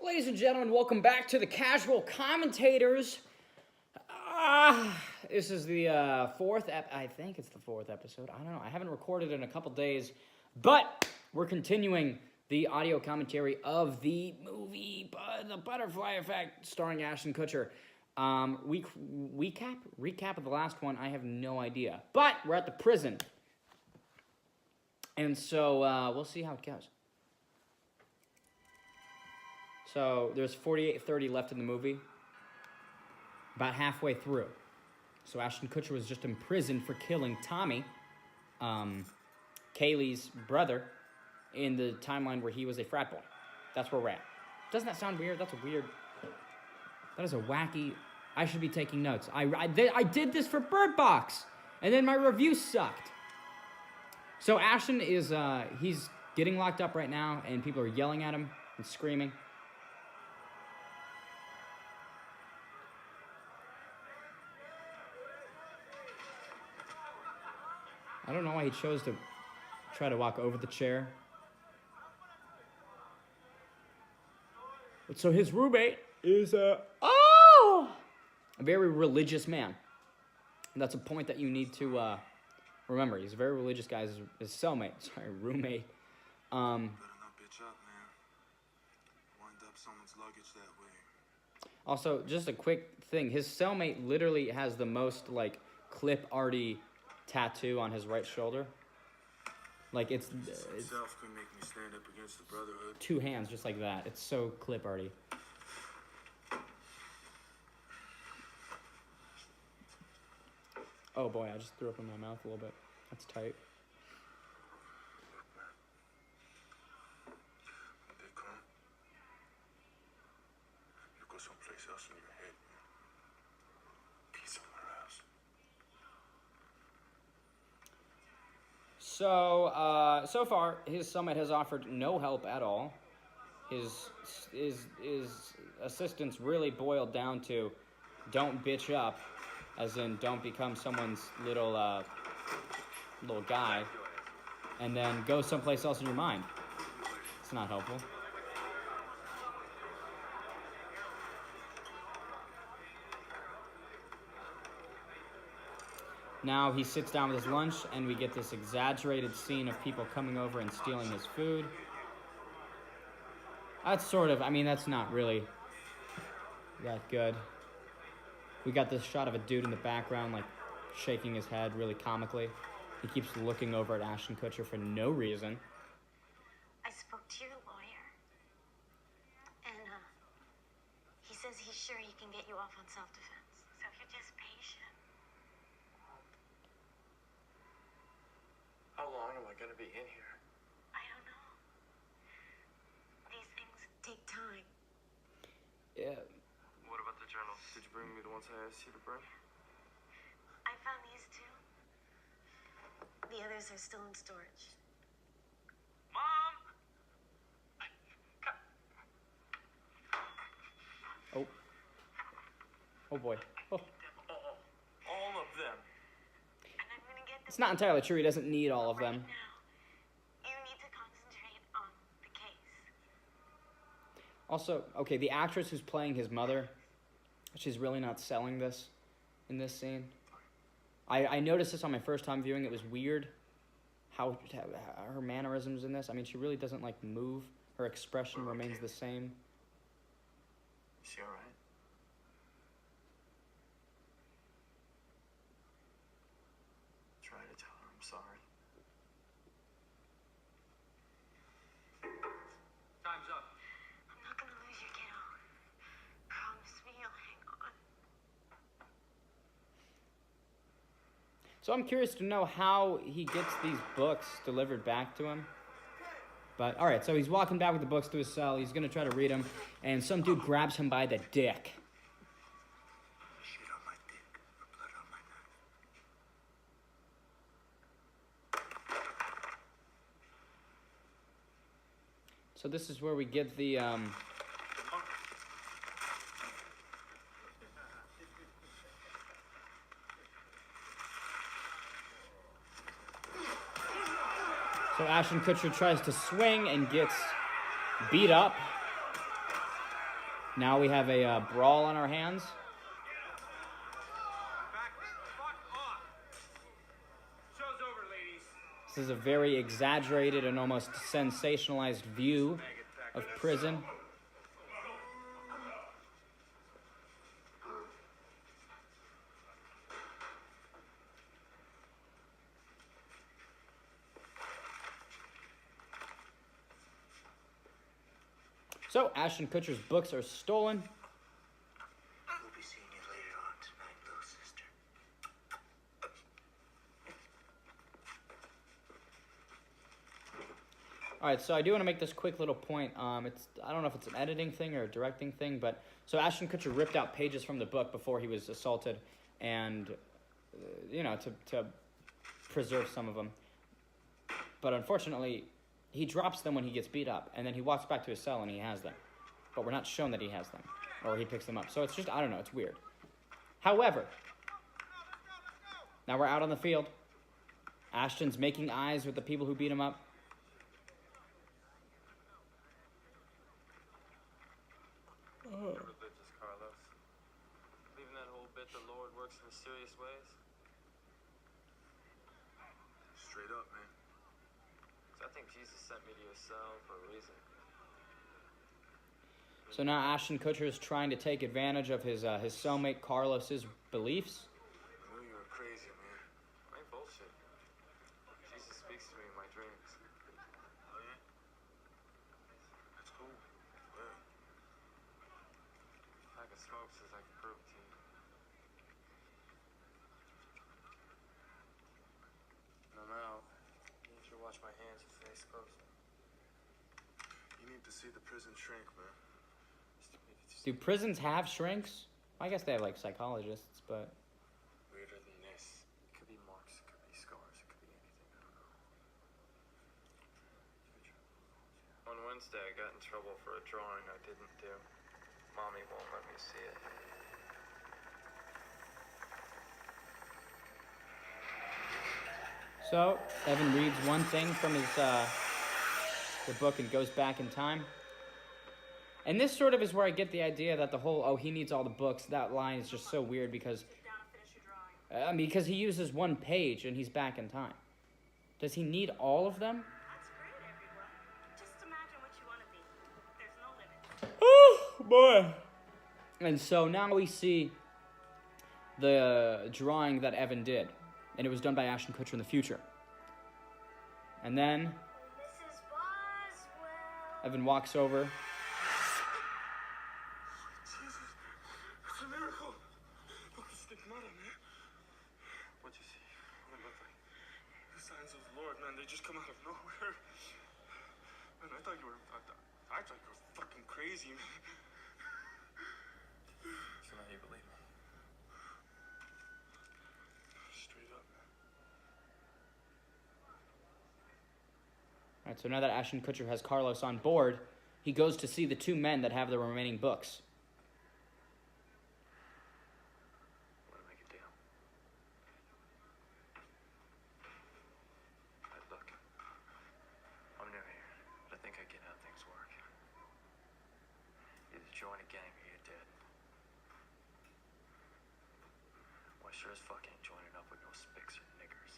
Ladies and gentlemen, welcome back to the Casual Commentators. This is the fourth I think it's the fourth episode. I don't know. I haven't recorded in a couple days, but we're continuing the audio commentary of the movie The Butterfly Effect, starring Ashton Kutcher. Recap of the last one, I have no idea. But we're at the prison. And so we'll see how it goes. So there's 48:30 left in the movie, about halfway through. So Ashton Kutcher was just imprisoned for killing Tommy, Kaylee's brother, in the timeline where he was a frat boy. That's where we're at. Doesn't that sound weird? That is a wacky... I should be taking notes. I did this for Bird Box, and then my review sucked. So Ashton is, he's getting locked up right now, and people are yelling at him and screaming. I don't know why he chose to try to walk over the chair. But so his roommate is a very religious man. And that's a point that you need to remember. He's a very religious guy. His cellmate, roommate. Better not bitch up, man. Wind up someone's luggage that way. Also, just a quick thing. His cellmate literally has the most, like, clip-arty tattoo on his right shoulder. Like, it's Itself can make me stand up against the Brotherhood. two hands just like that. It's so clip-arty. Oh boy, I just threw up in my mouth a little bit. That's tight. When they come, you go someplace else in your head, man. Be somewhere else. So far, his cellmate has offered no help at all. His assistance really boiled down to, don't bitch up, as in don't become someone's little guy, and then go someplace else in your mind. It's not helpful. Now he sits down with his lunch, and we get this exaggerated scene of people coming over and stealing his food. That's sort of, I mean, that's not really that good. We got this shot of a dude in the background, like, shaking his head really comically. He keeps looking over at Ashton Kutcher for no reason. I spoke to your lawyer, and he says he's sure he can get you off on self-defense. So if you're just patient. How long am I going to be in here? I don't know. These things take time. Yeah. What about the journals? Did you bring me the ones I asked you to bring? I found these two. The others are still in storage. Mom! Oh. Oh boy. Oh. All of them. And I'm gonna get them. It's not entirely true. He doesn't need all of them. Right now, you need to concentrate on the case. Also, okay, the actress who's playing his mother, she's really not selling this in this scene. I noticed this on my first time viewing. It was weird how her mannerisms in this. I mean, she really doesn't, like, move. Her expression remains the same. Is she all right? Try to tell her I'm sorry. Time's up. I'm not gonna lose you, kiddo. Promise me you'll hang on. So I'm curious to know how he gets these books delivered back to him. But, all right, so he's walking back with the books to his cell. He's going to try to read them, and some dude grabs him by the dick. Shit on my dick. Blood on my knife. So this is where we get the, So Ashton Kutcher tries to swing and gets beat up. Now we have a brawl on our hands. This is a very exaggerated and almost sensationalized view of prison. So, Ashton Kutcher's books are stolen. We'll be seeing you later on tonight, little sister. Alright, so I do want to make this quick little point. I don't know if it's an editing thing or a directing thing, but so Ashton Kutcher ripped out pages from the book before he was assaulted, and to preserve some of them. But unfortunately, he drops them when he gets beat up, and then he walks back to his cell and he has them. But we're not shown that he has them, or he picks them up. So it's just, I don't know, it's weird. However, now we're out on the field. Ashton's making eyes with the people who beat him up. Religious, Carlos. Believe in that whole bit the Lord works in mysterious ways? Straight up, man. I think Jesus sent me to your cell for a reason. So now Ashton Kutcher is trying to take advantage of his cellmate Carlos's beliefs. I knew you were crazy, man. I ain't bullshit. Jesus speaks to me in my dreams. Oh, yeah? That's cool. Yeah. I can smoke says I can prove it to you. And I'm out. You need to watch my hands with face closed. You need to see the prison shrink, man. Do prisons have shrinks? I guess they have, like, psychologists, but... Weirder than this. It could be marks, it could be scars, it could be anything, I don't know. On Wednesday, I got in trouble for a drawing I didn't do. Mommy won't let me see it. So, Evan reads one thing from his the book and goes back in time. And this sort of is where I get the idea that the whole, oh, he needs all the books, that line is just so weird because... because he uses one page and he's back in time. Does he need all of them? That's great, everyone. Just imagine what you want to be. There's no limit. Oh, boy. And so now we see the drawing that Evan did. And it was done by Ashton Kutcher in the future. And then Mrs. Boswell. Evan walks over. Jesus. It's a miracle. Look, the stigmata, man. What'd you see? What did it look like? The signs of the Lord, man, they just come out of nowhere. Man, I thought you were fucking crazy, man. So now you believe me? Straight up, man. All right, so now that Ashton Kutcher has Carlos on board, he goes to see the two men that have the remaining books. Want to make a deal? Hey, look. I'm new here, but I think I get how things work. Either join a gang or you're dead. Well, I sure as fuck ain't joining up with no spics or niggers.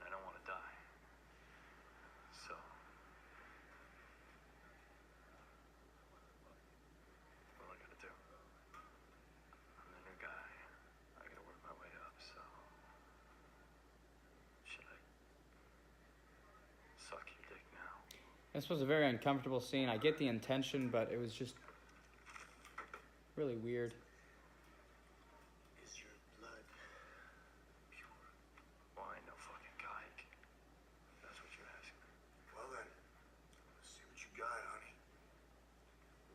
And I don't want to die. So... what I gotta do? I'm the new guy. I gotta work my way up, so... should I... suck your dick now? This was a very uncomfortable scene. I get the intention, but it was just really weird. Is your blood pure? Well, I ain't no fucking kike. That's what you're asking. Well then, let's see what you got, honey.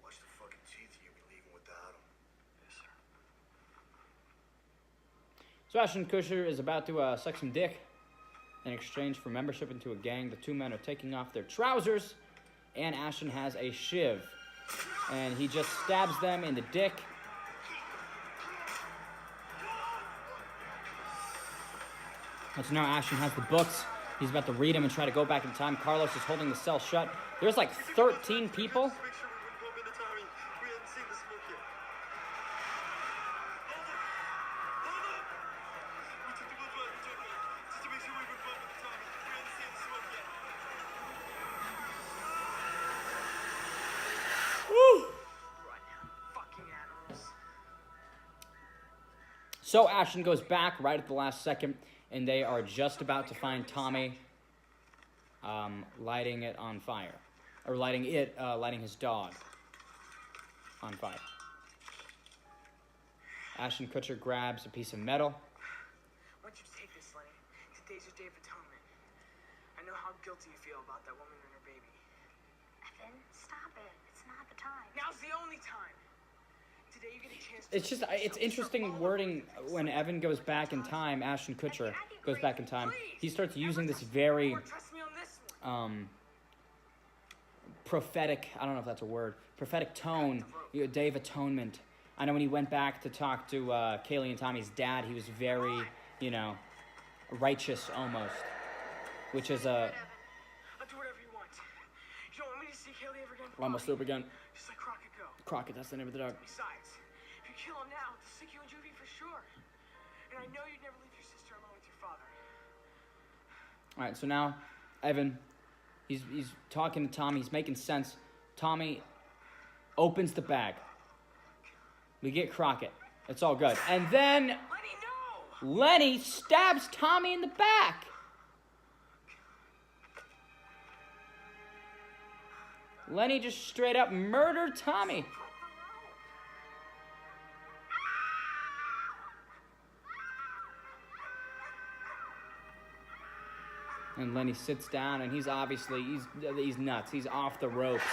Watch the fucking teeth you'll be leaving without them. Yes, sir. So Ashton Kutcher is about to suck some dick in exchange for membership into a gang. The two men are taking off their trousers, and Ashton has a shiv. And he just stabs them in the dick. And so now Ashton has the books. He's about to read them and try to go back in time. Carlos is holding the cell shut. There's like 13 people. Make sure we wouldn't blow So Ashton goes back right at the last second, and they are just about to find Tommy lighting it on fire. Or lighting his dog on fire. Ashton Kutcher grabs a piece of metal. I want you to take this, Lenny. Today's your day of atonement. I know how guilty you feel about that woman and her baby. Evan, stop it. It's not the time. Now's the only time. Today you get a chance to... It's just, it's interesting wording when Evan goes back in time, Ashton Kutcher goes back in time. He starts using this very Trust me on this one. prophetic, I don't know if that's a word, prophetic tone, Day of Atonement. I know when he went back to talk to Kaylee and Tommy's dad, he was very, righteous almost, which is a... I'll do whatever you want. You don't want me to see Kaylee ever again? Almost up again. Just let Crockett go. Crockett, that's the name of the dog. Besides, if you kill him now, they'll stick you in juvie for sure. And I know you'd never leave your sister alone with your father. All right, so now Evan, he's talking to Tommy. He's making sense. Tommy opens the bag. We get Crockett. It's all good. And then Lenny, no! Lenny stabs Tommy in the back. Lenny just straight up murdered Tommy. And Lenny sits down, and he's obviously, he's nuts. He's off the ropes.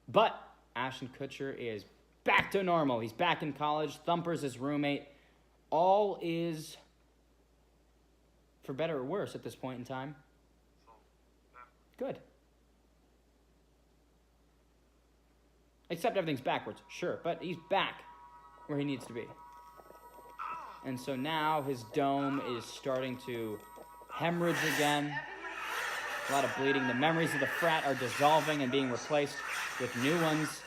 But Ashton Kutcher is back to normal. He's back in college. Thumper's his roommate. All is for better or worse at this point in time. Good. Except everything's backwards, sure, but he's back where he needs to be. And so now his dome is starting to hemorrhage again. A lot of bleeding. The memories of the frat are dissolving and being replaced with new ones.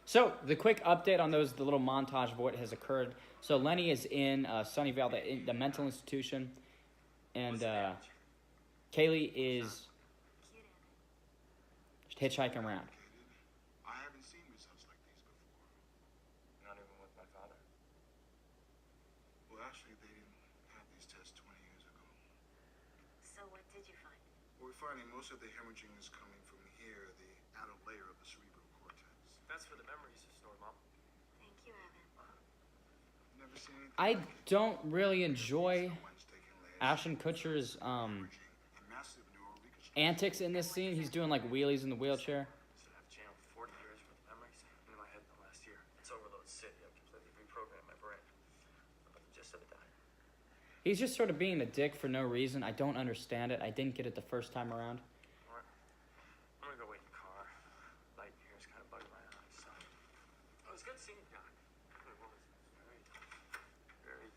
So, the quick update on the little montage of what has occurred. So, Lenny is in Sunnyvale, the mental institution, and Kaylee is hitchhiking around. I haven't seen results like these before. Not even with my father. Well, actually, they didn't have these tests 20 years ago. So what did you find? We're finding most of the hemorrhaging is coming from here, the outer layer of the cerebral cortex. That's for the memories to store, Mom. Thank you, Evan. Never seen anything I like it. don't really enjoy Someone's taking layers Ashton Kutcher's hemorrhaging and massive neural reconstruction. antics in this scene. He's doing like wheelies in the wheelchair. So I've channeled 40 years worth of memories into my head in the last year. It's overload city. I've completely reprogrammed my brain. About the gist of it, Doctor. He's just sort of being a dick for no reason. I don't understand it. I didn't get it the first time around. Alright. I'm gonna go wait in the car. Light here is kind of bugging my eyes, so. Oh, it was good seeing you, Doc. It was very, very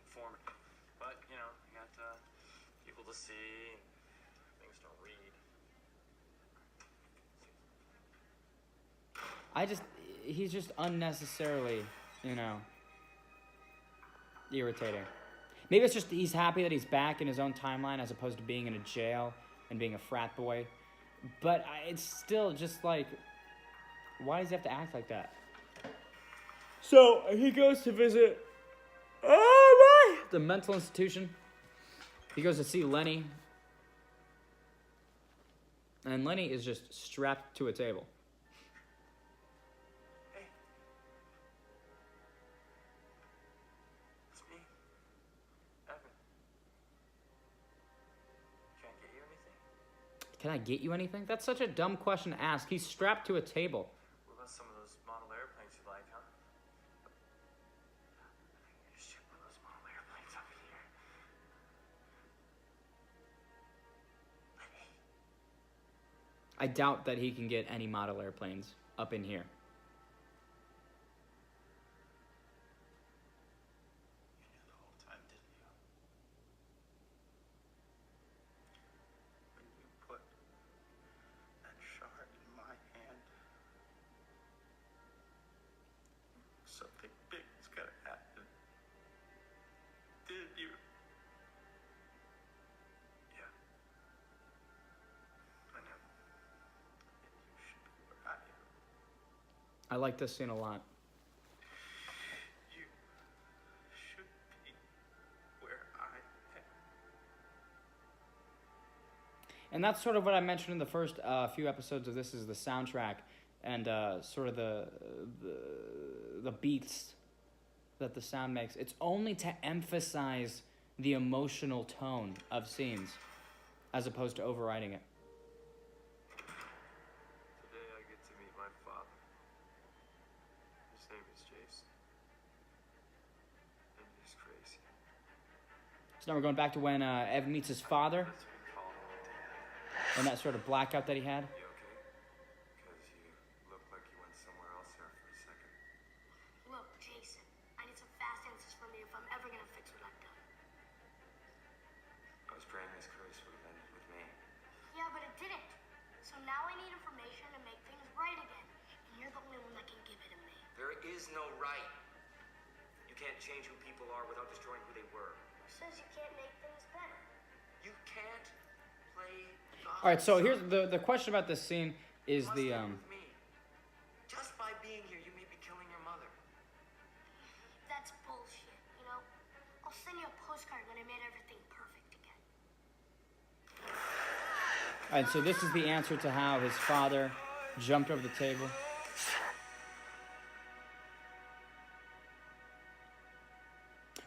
informative. But, you know, you got people to see and things to read. He's just unnecessarily, irritating. Maybe it's just he's happy that he's back in his own timeline as opposed to being in a jail and being a frat boy. But it's still just like, why does he have to act like that? So he goes to visit the mental institution. He goes to see Lenny. And Lenny is just strapped to a table. Hey. It's me. Evan. Can I get you anything? Can I get you anything? That's such a dumb question to ask. He's strapped to a table. What about some of those model airplanes you like, huh? You shoot one of those model airplanes up in here. Lenny. I doubt that he can get any model airplanes up in here. You knew the whole time, didn't you? I like this scene a lot. You should be where I am. And that's sort of what I mentioned in the first few episodes of this is the soundtrack and sort of the beats that the sound makes. It's only to emphasize the emotional tone of scenes as opposed to overriding it. Today I get to meet my father. His name is Jason. And he's crazy. So now we're going back to when Evan meets his father That's what we call him, Dad. and that sort of blackout that he had. You okay? Because you look like you went somewhere else there for a second. Look, Jason, I need some fast answers from you if I'm ever gonna fix what I've done. I was praying this curse would have ended with me. Yeah, but it didn't. So now I need information to make things right again. And you're the only one that can give it to me. There is no right. You can't change who people are without destroying who they were. Who says you can't make things better? You can't play God. All right, so here's the question about this scene is You must the live with me. Just by being here, you may be killing your mother. That's bullshit, you know? I'll send you a postcard when I made everything perfect again. all right, so this is the answer to how his father jumped over the table.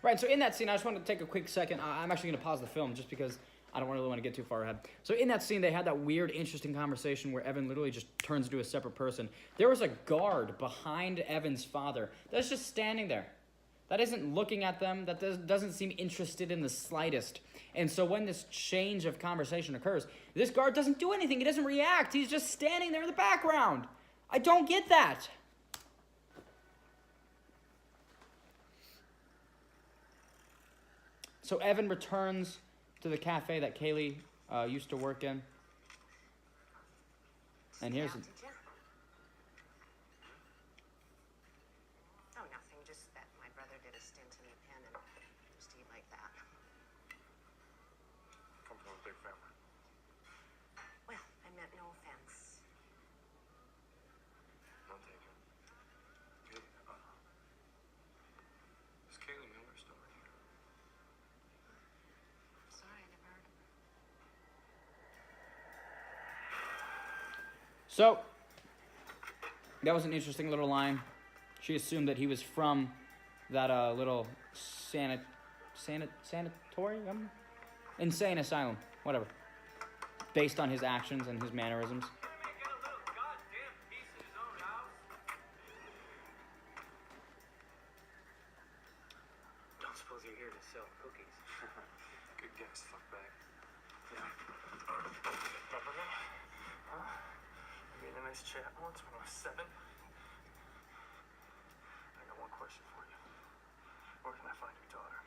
Right, so in that scene, I just want to take a quick second. I'm actually going to pause the film just because I don't really want to get too far ahead. So in that scene, they had that weird, interesting conversation where Evan literally just turns into a separate person. There was a guard behind Evan's father that's just standing there. That isn't looking at them. That doesn't seem interested in the slightest. And so when this change of conversation occurs, this guard doesn't do anything. He doesn't react. He's just standing there in the background. I don't get that. So Evan returns to the cafe that Kaylee used to work in. And here's... Did ya? Oh, nothing. Just that my brother did a stint in the pen and just eat like that. Come from a big family. Well, I meant no offense. I'll take it. Hey, is Kaylee Miller still in here? Sorry, I never heard of her. So, that was an interesting little line. She assumed that he was from that little sanatorium? Insane asylum, whatever. Based on his actions and his mannerisms. Get a little goddamn peace in his own house. Don't suppose you're here to sell cookies. Good guess, fuckbag. Yeah. Remember that? Huh? We had a nice chat once when I was 7. I got one question for you. Where can I find your daughter?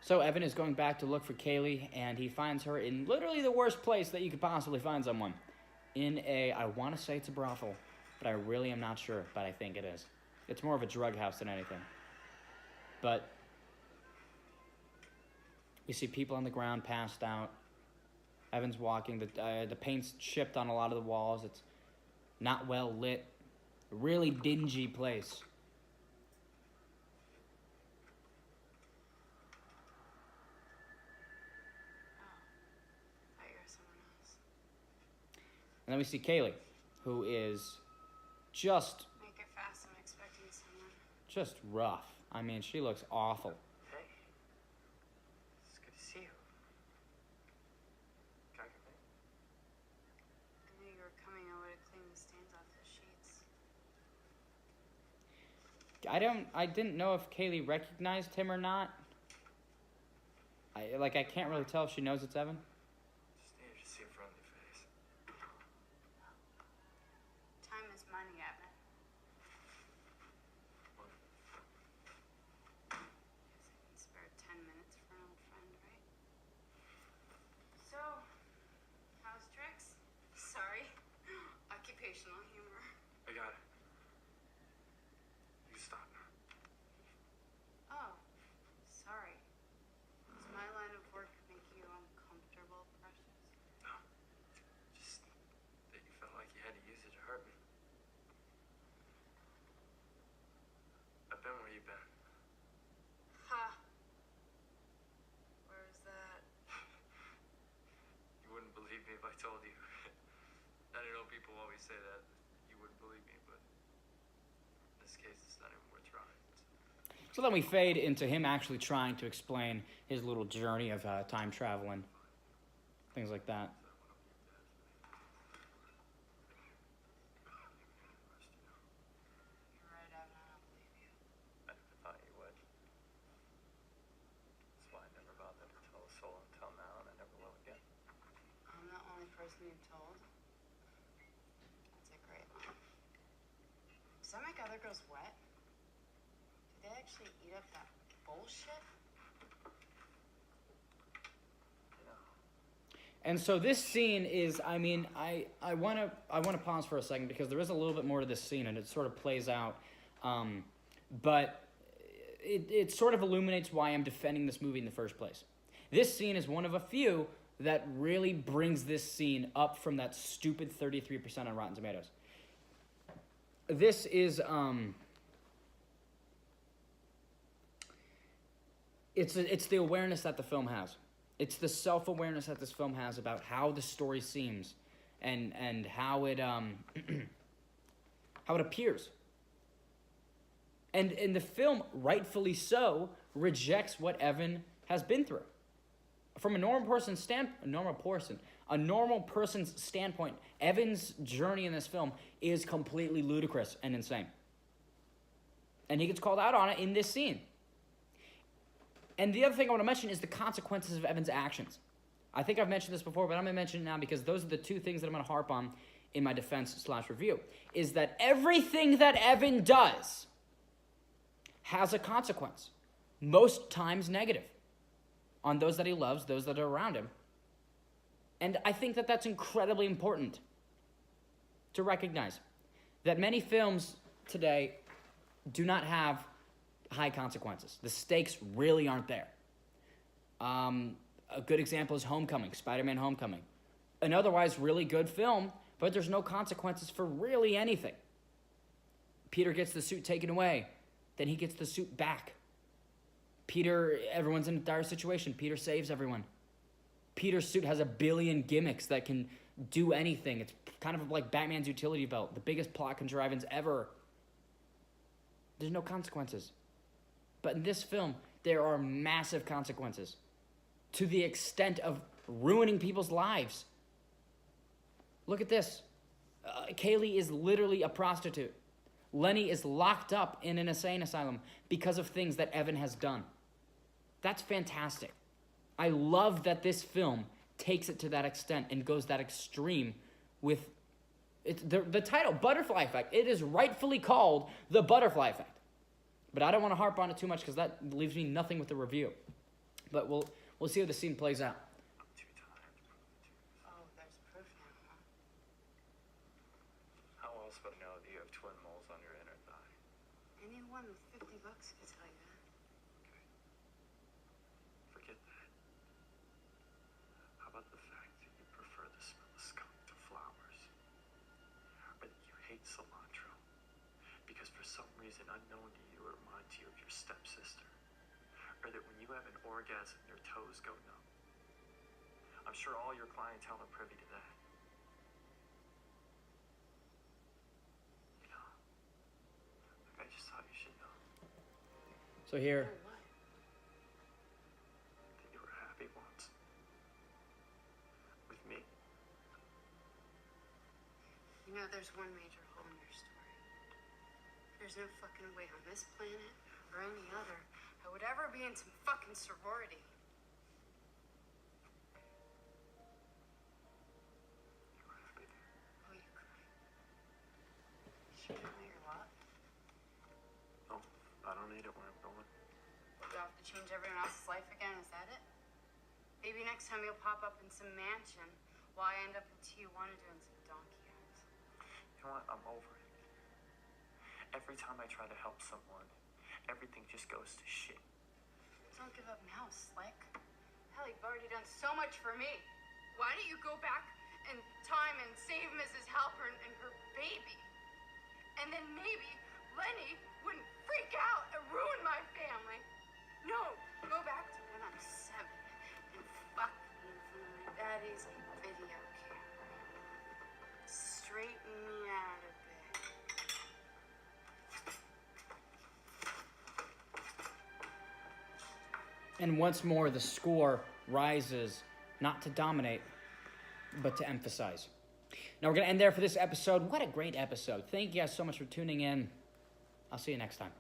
So Evan is going back to look for Kaylee, and he finds her in literally the worst place that you could possibly find someone. In a, I want to say it's a brothel, but I really am not sure, but I think it is. It's more of a drug house than anything. But you see people on the ground passed out. Evan's walking. The paint's chipped on a lot of the walls. It's not well lit. A really dingy place. I hear someone else. And then we see Kaylee, who is just Make it fast. I'm expecting someone. just rough. I mean, she looks awful. Hey. It's good to see you. Can I come in? I knew you were coming over to clean the stains off the sheets. I didn't know if Kaylee recognized him or not. I can't really tell if she knows it's Evan. Just needed to see a friendly face. Time is money, Evan. What? Guess I can spare 10 minutes for an old friend, right? So, how's tricks? Sorry. Occupational humor. I got it. You stop. Oh, sorry. Does my line of work make you uncomfortable? people always say that you wouldn't believe me, but in this case, it's not even worth trying. So then we fade into him actually trying to explain his little journey of time traveling, things like that. You're right, Evan. I don't believe you. I thought you would. That's why I never bothered to tell a soul until now, and I never will again. I'm the only person you've told. That's a great line. Does that make other girls wet? Do they actually eat up that bullshit? And so this scene is, I mean, I want to pause for a second because there is a little bit more to this scene and it sort of plays out, but it sort of illuminates why I'm defending this movie in the first place. This scene is one of a few that really brings this scene up from that stupid 33% on Rotten Tomatoes. This is, it's the awareness that the film has. It's the self-awareness that this film has about how the story seems and how it how it appears. And the film, rightfully so, rejects what Evan has been through. From a normal person's standpoint, Evan's journey in this film is completely ludicrous and insane. And he gets called out on it in this scene. And the other thing I want to mention is the consequences of Evan's actions. I think I've mentioned this before, but I'm going to mention it now because those are the two things that I'm going to harp on in my defense/review, is that everything that Evan does has a consequence, most times negative, on those that he loves, those that are around him. And I think that that's incredibly important to recognize, that many films today do not have high consequences. The stakes really aren't there. A good example is Homecoming, Spider-Man Homecoming. An otherwise really good film, but there's no consequences for really anything. Peter gets the suit taken away, then he gets the suit back. Everyone's in a dire situation. Peter saves everyone. Peter's suit has a billion gimmicks that can do anything. It's kind of like Batman's utility belt, the biggest plot contrivance ever. There's no consequences. But in this film, there are massive consequences to the extent of ruining people's lives. Look at this. Kaylee is literally a prostitute. Lenny is locked up in an insane asylum because of things that Evan has done. That's fantastic. I love that this film takes it to that extent and goes that extreme with the title, Butterfly Effect. It is rightfully called the Butterfly Effect. But I don't want to harp on it too much because that leaves me nothing with the review. But we'll see how the scene plays out. I'm too tired to prove it to you. Oh, there's proof now, huh? How else would I know that you have twin moles on your inner thigh? Anyone with $50 could tell you that. Okay. Forget that. How about the fact that you prefer the smell of skunk to flowers? Or that you hate cilantro? Because for some reason unknown to you, it reminds you of your stepsister. Or that when you have an orgasm, your toes go numb. I'm sure all your clientele are privy to that. You know, I just thought you should know So here, Oh, what? that you were happy once. With me. You know, there's one major hole in your story. There's no fucking way on this planet or any other I would ever be in some fucking sorority. You were happy there. Oh, you cry. Sure you know your lot? No, I don't need it where I'm going. You have to change everyone else's life again, is that it? Maybe next time you'll pop up in some mansion while I end up in Tijuana doing some donkey acts. You know what? I'm over it. Every time I try to help someone, everything just goes to shit. Don't give up now, Slick. Hell, you've already done so much for me. Why don't you go back in time and save Mrs. Halpern and her baby? And then maybe Lenny wouldn't freak out and ruin my family. No, go back to when I'm 7 and fuck me in front of my daddy's video camera. Straight And once more, the score rises, not to dominate, but to emphasize. Now, we're going to end there for this episode. What a great episode. Thank you guys so much for tuning in. I'll see you next time.